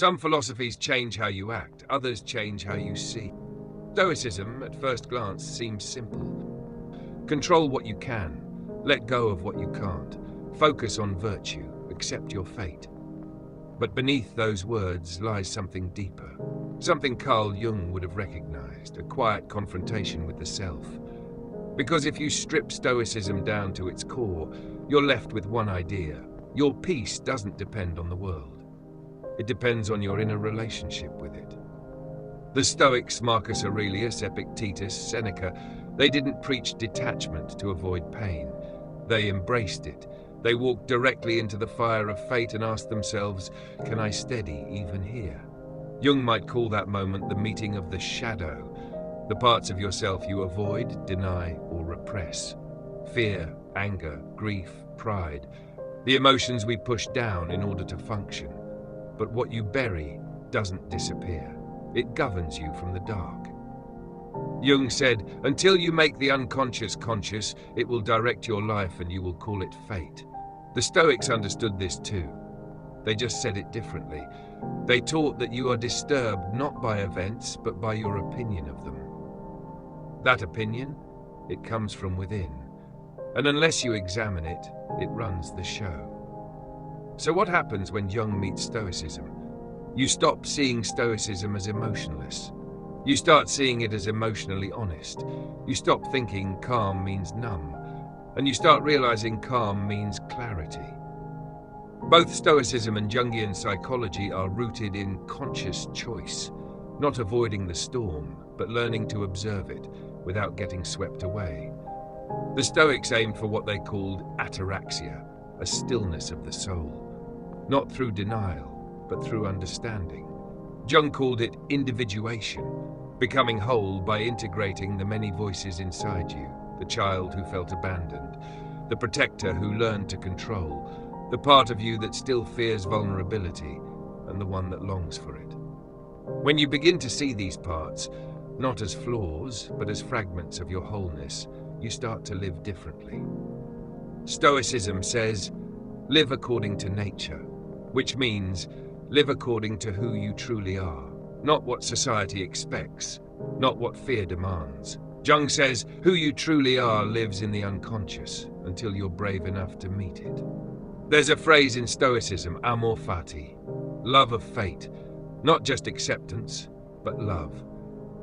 Some philosophies change how you act, others change how you see. Stoicism, at first glance, seems simple. Control what you can, let go of what you can't, focus on virtue, accept your fate. But beneath those words lies something deeper, something Carl Jung would have recognized, a quiet confrontation with the self. Because if you strip Stoicism down to its core, you're left with one idea. Your peace doesn't depend on the world. It depends on your inner relationship with it. The Stoics, Marcus Aurelius, Epictetus, Seneca, they didn't preach detachment to avoid pain. They embraced it. They walked directly into the fire of fate and asked themselves, can I steady even here? Jung might call that moment the meeting of the shadow, the parts of yourself you avoid, deny, or repress. Fear, anger, grief, pride, the emotions we push down in order to function. But what you bury doesn't disappear. It governs you from the dark. Jung said, until you make the unconscious conscious, it will direct your life and you will call it fate. The Stoics understood this too. They just said it differently. They taught that you are disturbed not by events, but by your opinion of them. That opinion, it comes from within. And unless you examine it, it runs the show. So what happens when Jung meets Stoicism? You stop seeing Stoicism as emotionless. You start seeing it as emotionally honest. You stop thinking calm means numb, and you start realizing calm means clarity. Both Stoicism and Jungian psychology are rooted in conscious choice, not avoiding the storm, but learning to observe it without getting swept away. The Stoics aimed for what they called ataraxia, a stillness of the soul, not through denial, but through understanding. Jung called it individuation, becoming whole by integrating the many voices inside you, the child who felt abandoned, the protector who learned to control, the part of you that still fears vulnerability, and the one that longs for it. When you begin to see these parts, not as flaws, but as fragments of your wholeness, you start to live differently. Stoicism says, live according to nature, which means live according to who you truly are, not what society expects, not what fear demands. Jung says, who you truly are lives in the unconscious until you're brave enough to meet it. There's a phrase in Stoicism, Amor, Fati, love of fate, not just acceptance, but love.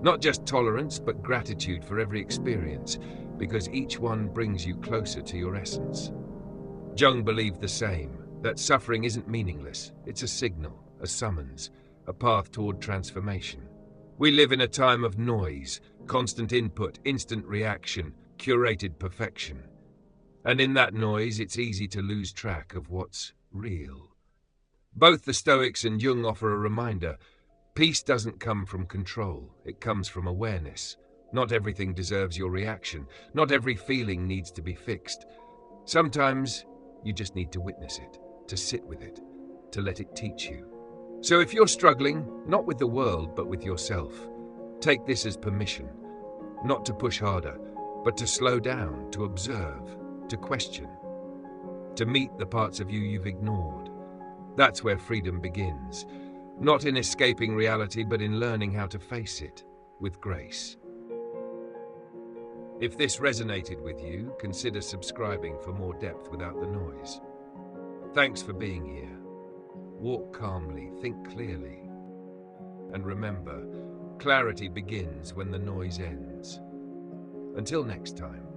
Not just tolerance, but gratitude for every experience, because each one brings you closer to your essence. Jung believed the same, that suffering isn't meaningless, it's a signal, a summons, a path toward transformation. We live in a time of noise, constant input, instant reaction, curated perfection. And in that noise, it's easy to lose track of what's real. Both the Stoics and Jung offer a reminder. Peace doesn't come from control, it comes from awareness. Not everything deserves your reaction. Not every feeling needs to be fixed. Sometimes you just need to witness it, to sit with it, to let it teach you. So if you're struggling, not with the world, but with yourself, take this as permission, not to push harder, but to slow down, to observe, to question, to meet the parts of you you've ignored. That's where freedom begins. Not in escaping reality, but in learning how to face it with grace. If this resonated with you, consider subscribing for more depth without the noise. Thanks for being here. Walk calmly, think clearly. And remember, clarity begins when the noise ends. Until next time.